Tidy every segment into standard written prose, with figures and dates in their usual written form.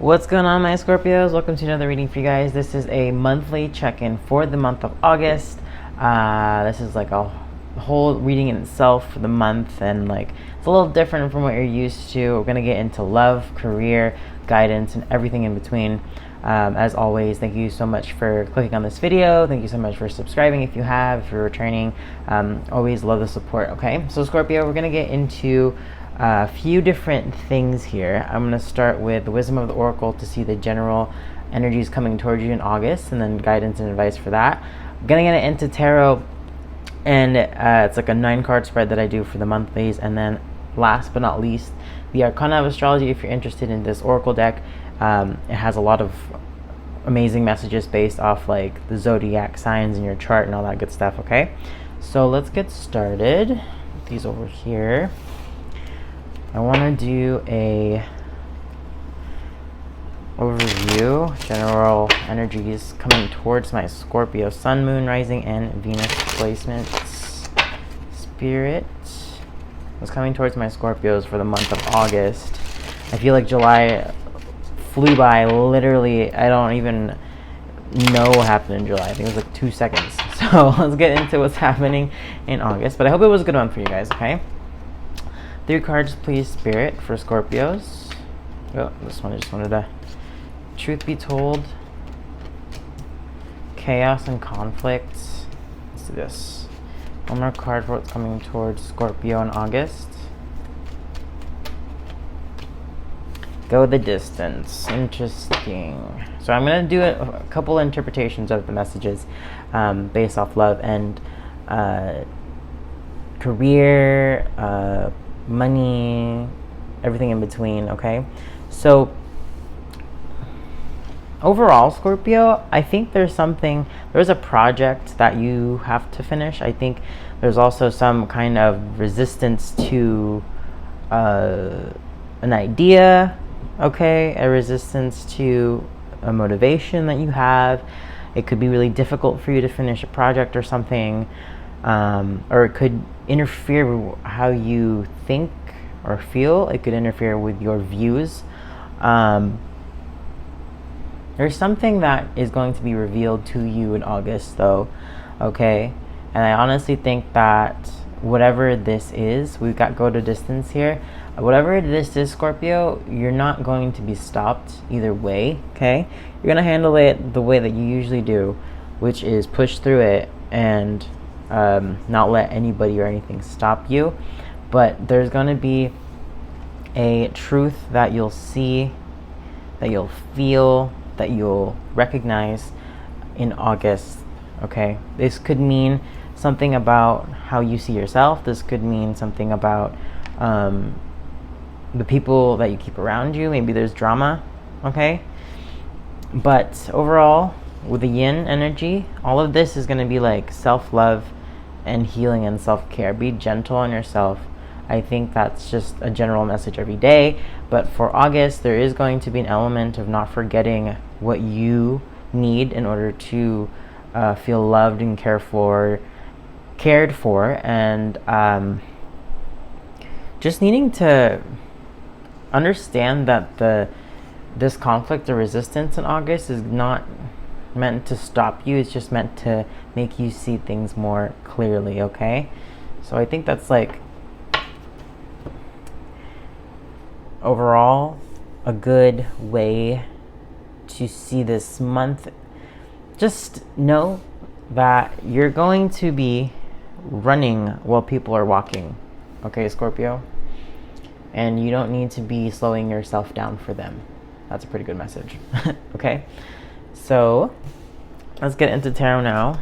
What's going on, my Scorpios? Welcome to another reading for you guys. This is a monthly check-in for the month of August. This is like a whole reading in itself for the month, and like it's a little different from what you're used to. We're gonna get into love, career, guidance, and everything in between. As always, thank you so much for clicking on this video. Thank you so much for subscribing if you have, if you're returning. Always love the support. Okay, so Scorpio, we're gonna get into a few different things here. I'm going to start with the wisdom of the oracle to see the general energies coming towards you in August, and then guidance and advice for that. I'm going to get into tarot, and it's like a 9-card spread that I do for the monthlies. And then last but not least, the arcana of astrology. If you're interested in this oracle deck, it has a lot of amazing messages based off like the zodiac signs in your chart and all that good stuff. Okay, so let's get started. Put these over here. I want to do a overview, general energies coming towards my Scorpio Sun, Moon, Rising, and Venus placements. Spirit was coming towards my Scorpios for the month of August. I feel like July flew by. Literally, I don't even know what happened in July. I think it was like 2 seconds. So let's get into what's happening in August. But I hope it was a good one for you guys, okay? 3 cards, please, Spirit, for Scorpios. Oh, this one I just wanted to... Truth be told, chaos and conflict. Let's do this. One more card for what's coming towards Scorpio in August. Go the distance. Interesting. So I'm going to do a couple interpretations of the messages based off love and career, money, everything in between. Okay, so overall, Scorpio, I think there's a project that you have to finish. I think there's also some kind of resistance to an idea, okay, a resistance to a motivation that you have. It could be really difficult for you to finish a project or something, or it could interfere with how you think or feel. It could interfere with your views. There's something that is going to be revealed to you in August, though, okay? And I honestly think that whatever this is, we've got go to distance here. Whatever this is, Scorpio, you're not going to be stopped either way, okay? You're going to handle it the way that you usually do, which is push through it and not let anybody or anything stop you. But there's going to be a truth that you'll see, that you'll feel, that you'll recognize in August, okay? This could mean something about how you see yourself. This could mean something about the people that you keep around you. Maybe there's drama, okay? But overall, with the yin energy, all of this is going to be like self-love and healing and self-care. Be gentle on yourself. I think that's just a general message every day. But for August, there is going to be an element of not forgetting what you need in order to feel loved and cared for, and just needing to understand that this conflict or resistance in August is not meant to stop you. It's just meant to make you see things more clearly, okay? So I think that's like overall a good way to see this month. Just know that you're going to be running while people are walking, okay, Scorpio? And you don't need to be slowing yourself down for them. That's a pretty good message. Okay, so let's get into tarot now.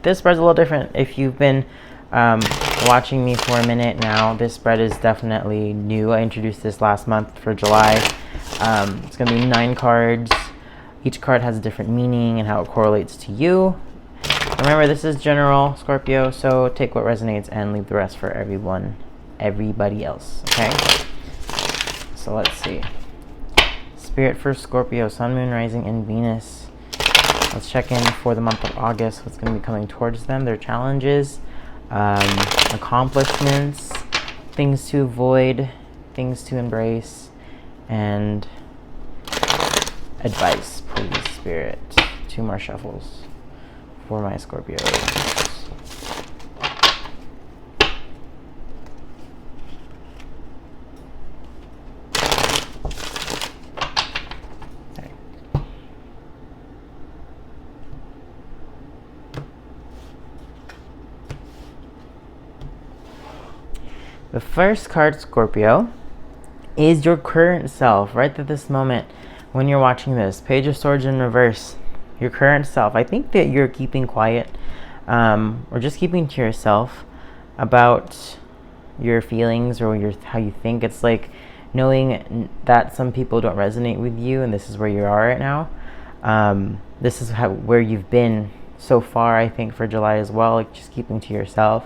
This spread's a little different. If you've been watching me for a minute now, this spread is definitely new. I introduced this last month for July. It's going to be 9 cards. Each card has a different meaning and how it correlates to you. Remember, this is general, Scorpio, so take what resonates and leave the rest for everybody else, okay? So let's see. Spirit for Scorpio, Sun, Moon, Rising, and Venus. Let's check in for the month of August. What's going to be coming towards them, their challenges, accomplishments, things to avoid, things to embrace, and advice, please, Spirit. 2 more shuffles for my Scorpios. The first card, Scorpio, is your current self, right at this moment when you're watching this. Page of Swords in reverse. Your current self. I think that you're keeping quiet, or just keeping to yourself about your feelings or how you think. It's like knowing that some people don't resonate with you, and this is where you are right now. This is where you've been so far, I think, for July as well. Like, just keeping to yourself.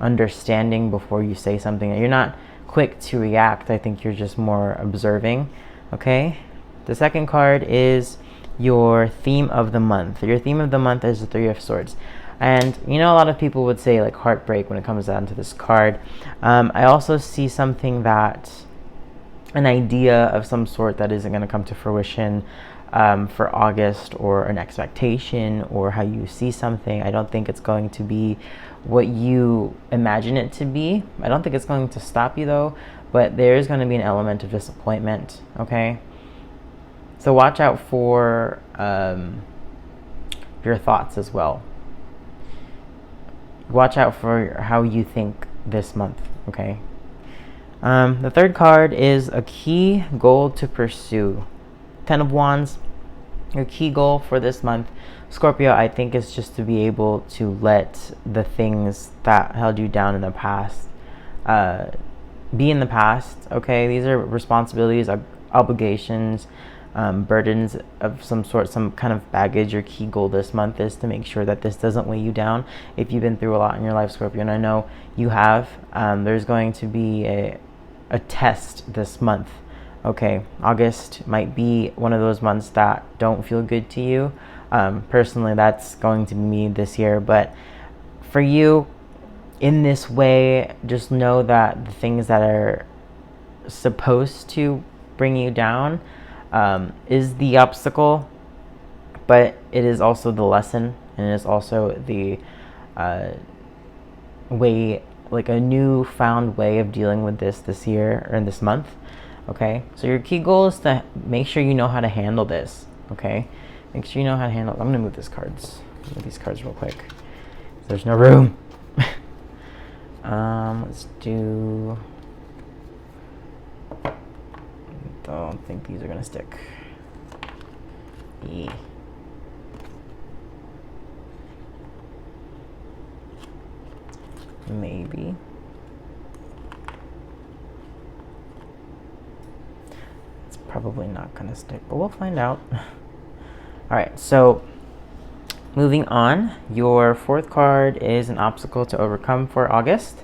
Understanding before you say something. You're not quick to react. I think you're just more observing. Okay. The second card is your theme of the month. Your theme of the month is the 3 of Swords. And a lot of people would say like heartbreak when it comes down to this card. I also see something an idea of some sort that isn't going to come to fruition for August, or an expectation, or how you see something. I don't think it's going to be what you imagine it to be. I don't think it's going to stop you though, but there is going to be an element of disappointment. Okay, so watch out for your thoughts as well. Watch out for how you think this month. Okay. The third card is a key goal to pursue. 10 of Wands. Your key goal for this month, Scorpio, I think, is just to be able to let the things that held you down in the past be in the past. Okay, these are responsibilities, obligations, burdens of some sort, some kind of baggage. Your key goal this month is to make sure that this doesn't weigh you down. If you've been through a lot in your life, Scorpio, and I know you have, there's going to be a test this month. Okay, August might be one of those months that don't feel good to you. Personally, that's going to be me this year. But for you, in this way, just know that the things that are supposed to bring you down is the obstacle, but it is also the lesson, and it is also the way, like a newfound way of dealing with this year or this month. Okay, so your key goal is to make sure you know how to handle this. Okay, make sure you know how to handle it. I'm gonna move these cards real quick. There's no room. Let's do. Don't think these are gonna stick. Yeah. Maybe. Probably not gonna stick, but we'll find out. All right, so moving on, your fourth card is an obstacle to overcome for August.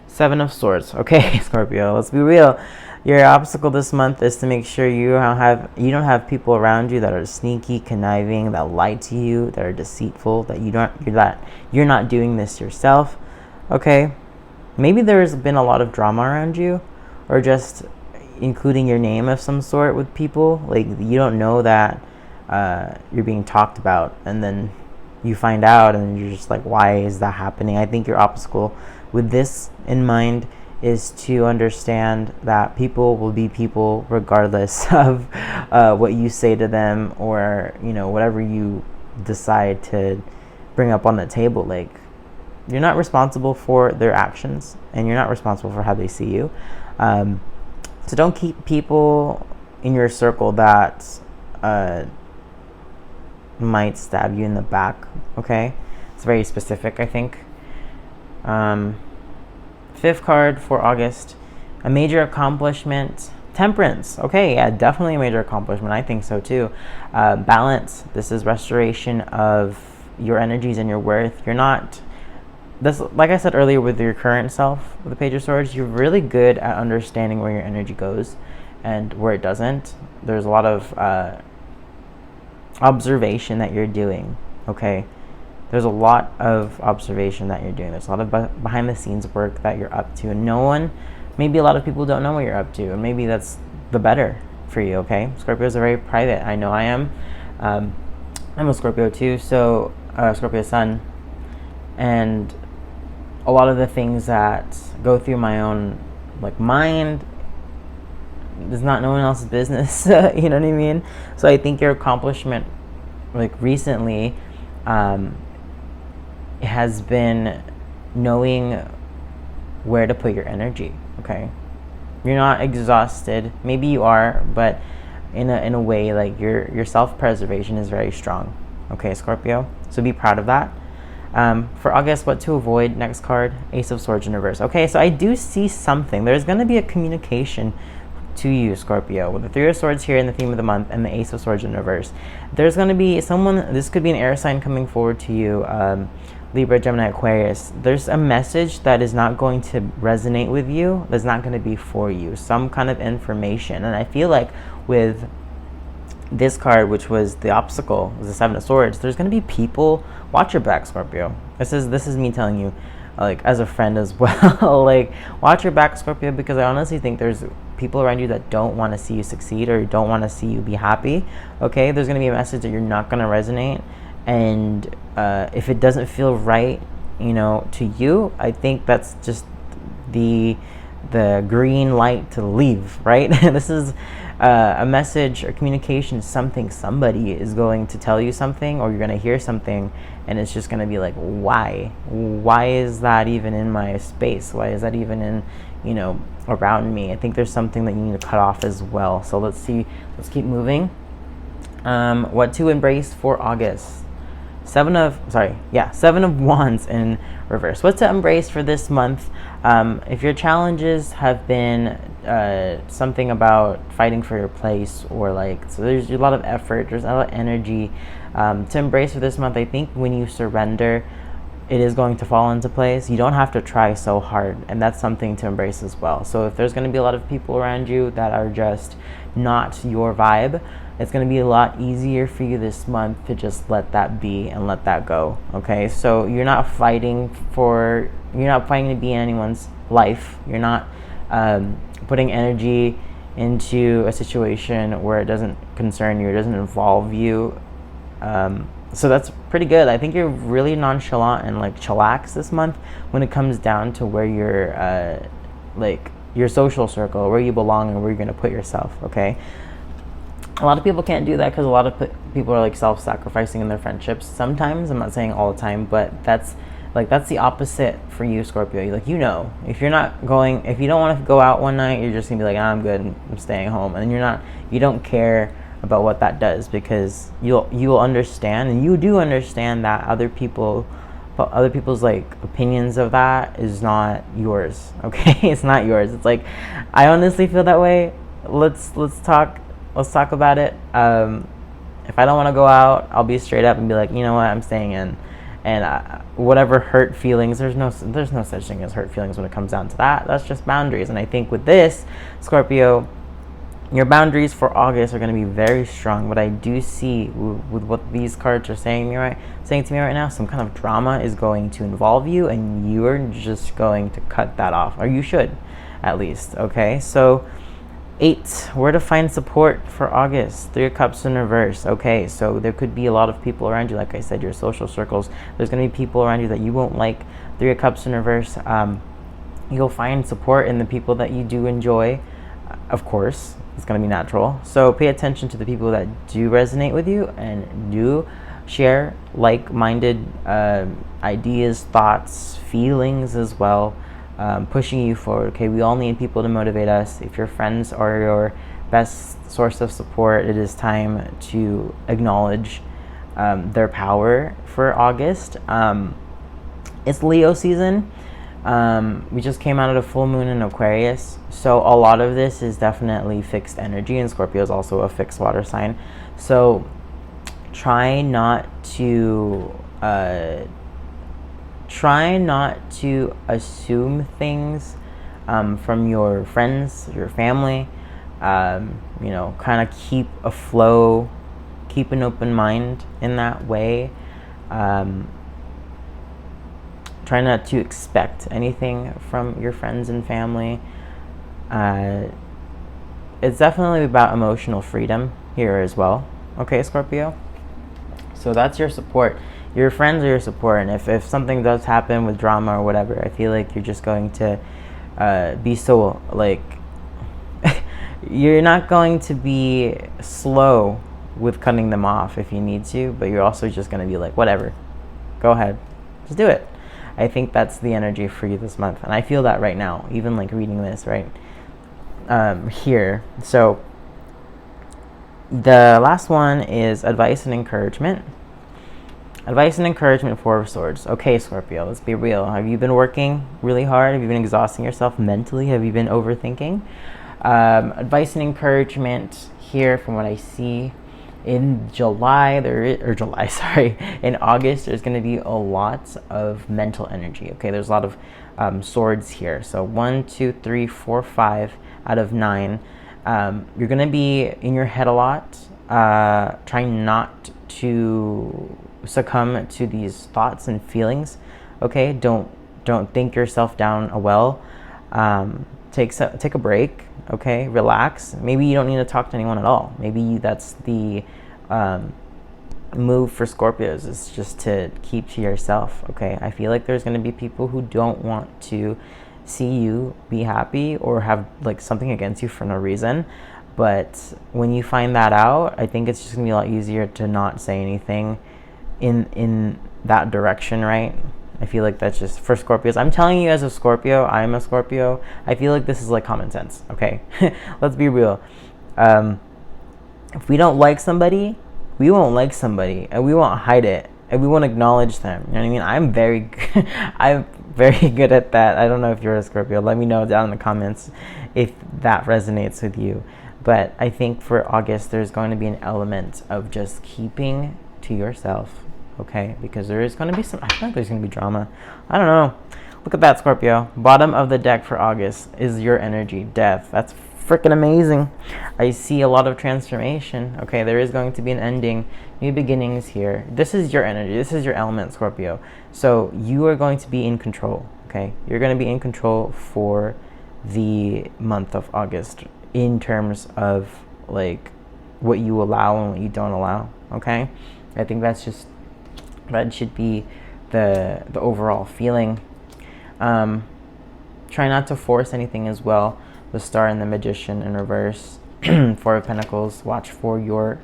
7 of Swords. Okay, Scorpio, let's be real. Your obstacle this month is to make sure you don't have people around you that are sneaky, conniving, that lie to you, that are deceitful, that you're not doing this yourself. Okay, maybe there's been a lot of drama around you, or just including your name of some sort with people. Like, you don't know that you're being talked about, and then you find out and you're just like, why is that happening? I think your obstacle with this in mind is to understand that people will be people regardless of what you say to them, or whatever you decide to bring up on the table. Like, you're not responsible for their actions, and you're not responsible for how they see you. So don't keep people in your circle that might stab you in the back. Okay, it's very specific, I think. 5th card for August, a major accomplishment. Temperance. Okay, yeah, definitely a major accomplishment. I think so too. Balance. This is restoration of your energies and your worth. You're not. This, like I said earlier, with your current self, with the Page of Swords, you're really good at understanding where your energy goes and where it doesn't. There's a lot of observation that you're doing. Okay, there's a lot of observation that you're doing. There's a lot of behind the scenes work that you're up to, and maybe a lot of people don't know what you're up to, and maybe that's the better. for you, okay? Scorpios are very private. I know I am. I'm a Scorpio too, so Scorpio Sun. And a lot of the things that go through my own like mind is not no one else's business. You know what I mean? So I think your accomplishment like recently has been knowing where to put your energy, okay? You're not exhausted. Maybe you are, but in a way, like your self-preservation is very strong, okay, Scorpio? So be proud of that. For August, what to avoid? Next card, Ace of Swords in reverse. Okay, so I do see something. There's going to be a communication to you, Scorpio, with the Three of Swords here in the theme of the month and the Ace of Swords in reverse. There's going to be someone, this could be an air sign coming forward to you, Libra, Gemini, Aquarius. There's a message that is not going to resonate with you, that's not going to be for you, some kind of information. And I feel like with this card, which was the obstacle, was the Seven of Swords, there's going to be people, watch your back, Scorpio. This is me telling you, like, as a friend as well. Like, watch your back, Scorpio, because I honestly think there's people around you that don't want to see you succeed or don't want to see you be happy, okay? There's going to be a message that you're not going to resonate, and if it doesn't feel right, you know, to you, I think that's just the green light to leave, right? This is a message or communication, something, somebody is going to tell you something, or you're going to hear something, and it's just going to be like, why is that even in my space? Why is that even in, you know, around me? I think there's something that you need to cut off as well. So let's keep moving. What to embrace for August? Seven of Wands in reverse. What to embrace for this month? If your challenges have been something about fighting for your place, or like, so there's a lot of effort, there's a lot of energy to embrace for this month. I think when you surrender, it is going to fall into place. You don't have to try so hard, and that's something to embrace as well. So if there's going to be a lot of people around you that are just not your vibe, it's going to be a lot easier for you this month to just let that be and let that go, okay? So you're not fighting to be in anyone's life. You're not putting energy into a situation where it doesn't concern you, it doesn't involve you. So that's pretty good. I think you're really nonchalant and like chillax this month when it comes down to where you're like your social circle, where you belong, and where you're going to put yourself, okay? A lot of people can't do that because a lot of people are like self-sacrificing in their friendships sometimes. I'm not saying all the time, but that's the opposite for you, Scorpio. Like, you know, if you don't want to go out one night, you're just gonna be like, I'm good, I'm staying home, and you don't care about what that does, because you'll understand, and you do understand that other people's like opinions of that is not yours, okay? It's not yours. It's like, I honestly feel that way. Let's talk about it. If I don't want to go out, I'll be straight up and be like, you know what, I'm staying in. And whatever hurt feelings, there's no such thing as hurt feelings when it comes down to that. That's just boundaries. And I think with this, Scorpio, your boundaries for August are going to be very strong. What I do see with what these cards are saying to me right now, some kind of drama is going to involve you, and you're just going to cut that off, or you should, at least. Okay, so 8, where to find support for August? 3 of Cups in reverse. Okay, so there could be a lot of people around you. Like I said, your social circles. There's going to be people around you that you won't like. 3 of Cups in reverse. You'll find support in the people that you do enjoy. Of course, it's going to be natural. So pay attention to the people that do resonate with you and do share like-minded ideas, thoughts, feelings as well. Pushing you forward. Okay, we all need people to motivate us. If your friends are your best source of support, it is time to acknowledge their power for August. It's Leo season. We just came out of the full moon in Aquarius, so a lot of this is definitely fixed energy, and Scorpio is also a fixed water sign. So try not to assume things from your friends, your family. Kind of keep a flow, keep an open mind in that way. Try not to expect anything from your friends and family. it's definitely about emotional freedom here as well. Okay, Scorpio? So that's your support. Your friends are your support. And if something does happen with drama or whatever, I feel like you're just going to be so, like, you're not going to be slow with cutting them off if you need to, but you're also just going to be like, whatever, go ahead, just do it. I think that's the energy for you this month, and I feel that right now, even like reading this right here. So the last one is advice and encouragement. Advice and encouragement, Four of Swords. Okay, Scorpio, let's be real. Have you been working really hard? Have you been exhausting yourself mentally? Have you been overthinking? Advice and encouragement here, from what I see, in in August, there's going to be a lot of mental energy. Okay, there's a lot of swords here. So 1, 2, 3, 4, 5 out of 9. You're going to be in your head a lot, trying not to succumb to these thoughts and feelings. Okay, don't think yourself down a well. Take a break. Okay, relax. Maybe you don't need to talk to anyone at all. Maybe that's the move for Scorpios, is just to keep to yourself. Okay, I feel like there's going to be people who don't want to see you be happy or have like something against you for no reason. But when you find that out, I think it's just going to be a lot easier to not say anything in that direction, right? I feel like that's just for Scorpios. I'm telling you, as a Scorpio, I'm a Scorpio. I feel like this is like common sense, okay? Let's be real. If we don't like somebody, we won't like somebody, and we won't hide it, and we won't acknowledge them. You know what I mean? I'm very good at that. I don't know if you're a Scorpio. Let me know down in the comments if that resonates with you. But I think for August, there's going to be an element of just keeping to yourself. Okay, because there is going to be I feel like there's going to be drama. I don't know. Look at that, Scorpio. Bottom of the deck for August is your energy, death. That's freaking amazing. I see a lot of transformation. Okay, there is going to be an ending, new beginnings here. This is your energy. This is your element, Scorpio. So you are going to be in control. Okay, you're going to be in control for the month of August in terms of like what you allow and what you don't allow. Okay, I think that should be the overall feeling. Try not to force anything as well. The Star and the Magician in reverse. 4 of Pentacles. Watch for your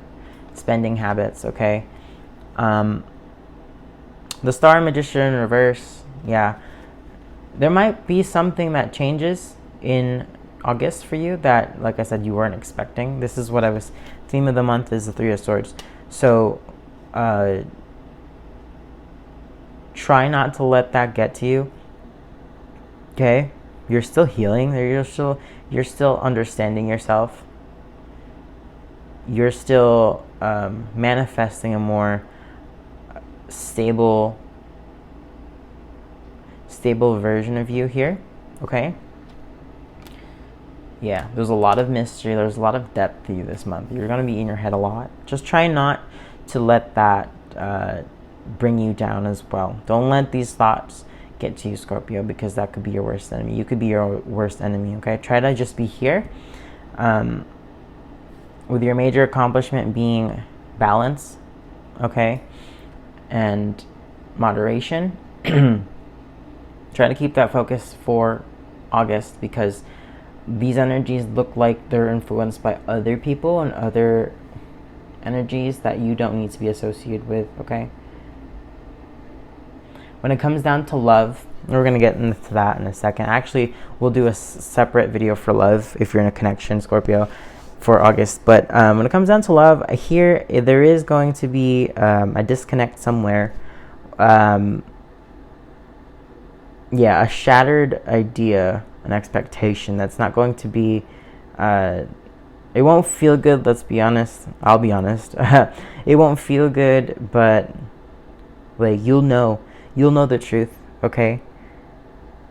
spending habits, okay? The Star and Magician in reverse, yeah. There might be something that changes in August for you that, like I said, you weren't expecting. This is what theme of the month is the 3 of Swords. So, try not to let that get to you. Okay, you're still healing. You're still understanding yourself. You're still manifesting a more stable version of you here. Okay. Yeah, there's a lot of mystery. There's a lot of depth to you this month. You're gonna be in your head a lot. Just try not to let that bring you down as well. Don't let these thoughts get to you, Scorpio, because that could be your worst enemy. You could be your worst enemy, okay? Try to just be here. With your major accomplishment being balance, okay? And moderation. Try to keep that focus for August, because these energies look like they're influenced by other people and other energies that you don't need to be associated with, okay? When it comes down to love, we're going to get into that in a second. Actually, we'll do a separate video for love if you're in a connection, Scorpio, for August. But when it comes down to love, here there is going to be a disconnect somewhere. Yeah, a shattered idea, an expectation that's not going to be... it won't feel good, let's be honest. I'll be honest. It won't feel good, but like you'll know the truth, okay?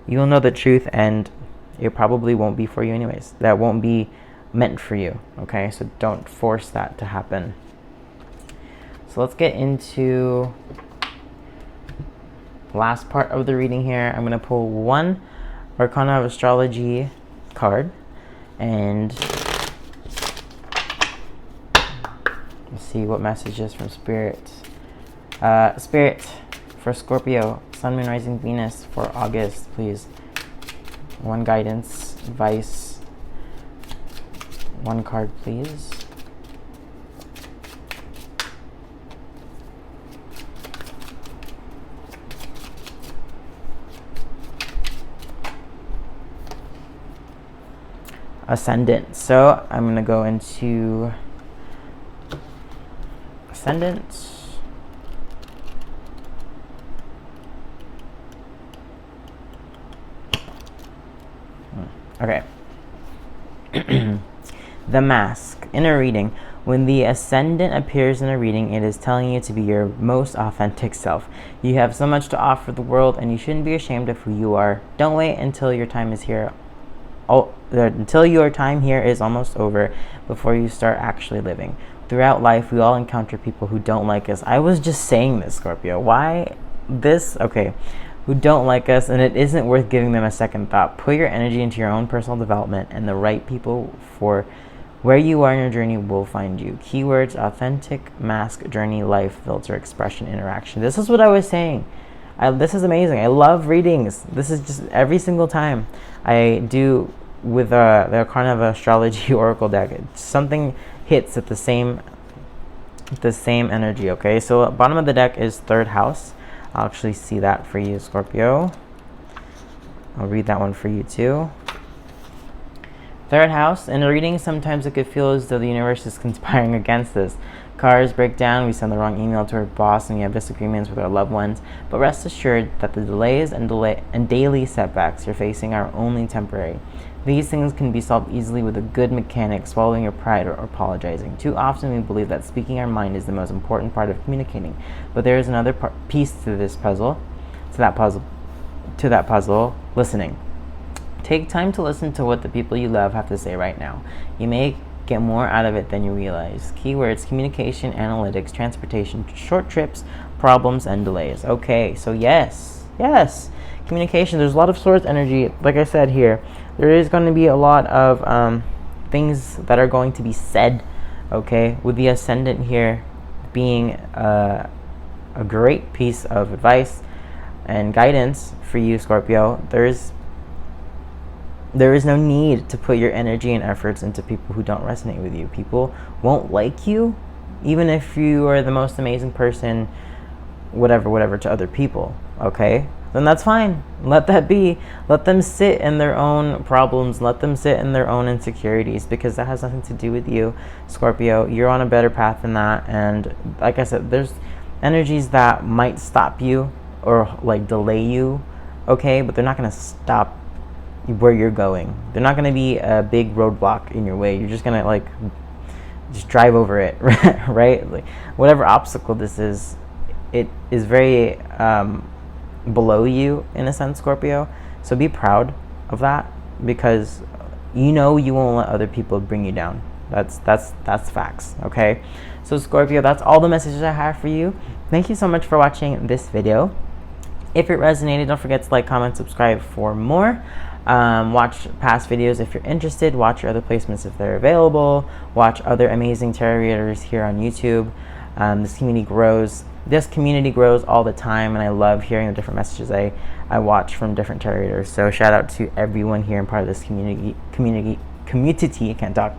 You'll know the truth, and it probably won't be for you anyways. That won't be meant for you, okay? So don't force that to happen. So let's get into the last part of the reading here. I'm going to pull one Arcana of Astrology card, and Let's see what messages from Spirit. Spirit for Scorpio, Sun, Moon, Rising, Venus for August, please. One guidance, advice. One card, please. Ascendant. So I'm going to go into Ascendant. Okay. The Mask. In a reading, when the Ascendant appears in a reading, it is telling you to be your most authentic self. You have so much to offer the world, and you shouldn't be ashamed of who you are. Don't wait until your time is here. Until your time here is almost over before you start actually living. Throughout life, we all encounter people who don't like us. I was just saying this, Scorpio. Why this? Okay. Who don't like us, and it isn't worth giving them a second thought. Put your energy into your own personal development, and the right people for where you are in your journey will find you. Keywords: authentic, mask, journey, life, filter, expression, interaction. This is what I was saying. This is amazing. I love readings. This is just every single time I do with the Arcana of Astrology Oracle deck. Something hits at the same energy. Okay, so bottom of the deck is third house. I'll actually see that for you, Scorpio. I'll read that one for you too. Third house. In a reading, sometimes it could feel as though the universe is conspiring against us. Cars break down, we send the wrong email to our boss, and we have disagreements with our loved ones. But rest assured that the delays and daily setbacks you're facing are only temporary. These things can be solved easily with a good mechanic, swallowing your pride or apologizing. Too often we believe that speaking our mind is the most important part of communicating, but there is another piece to this puzzle, to that puzzle, listening. Take time to listen to what the people you love have to say right now. You may get more out of it than you realize. Keywords: communication, analytics, transportation, short trips, problems, and delays. Okay, so yes, communication. There's a lot of Swords energy. Like I said here, there is going to be a lot of things that are going to be said, okay, with the Ascendant here being a great piece of advice and guidance for you, Scorpio. There is no need to put your energy and efforts into people who don't resonate with you. People won't like you, even if you are the most amazing person, whatever, to other people, okay? Then that's fine. Let that be. Let them sit in their own problems. Let them sit in their own insecurities, because that has nothing to do with you, Scorpio. You're on a better path than that. And like I said, there's energies that might stop you or like delay you, okay? But they're not going to stop where you're going. They're not going to be a big roadblock in your way. You're just going to like just drive over it, right? Like whatever obstacle this is, it is very below you in a sense, Scorpio. So be proud of that, because you know you won't let other people bring you down. That's facts, okay? So Scorpio, that's all the messages I have for you. Thank you so much for watching this video. If it resonated, don't forget to like, comment, subscribe for more. Watch past videos if you're interested. Watch your other placements if they're available. Watch other amazing tarot readers here on YouTube. This community grows all the time, and I love hearing the different messages I watch from different tarot readers. So shout out to everyone here and part of this community. I can't talk.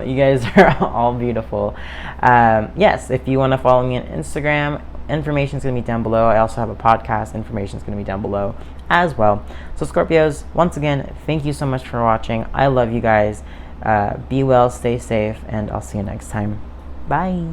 You guys are all beautiful. Yes, if you want to follow me on Instagram, information is going to be down below. I also have a podcast. Information is going to be down below as well. So Scorpios, once again, thank you so much for watching. I love you guys. Be well, stay safe, and I'll see you next time. Bye.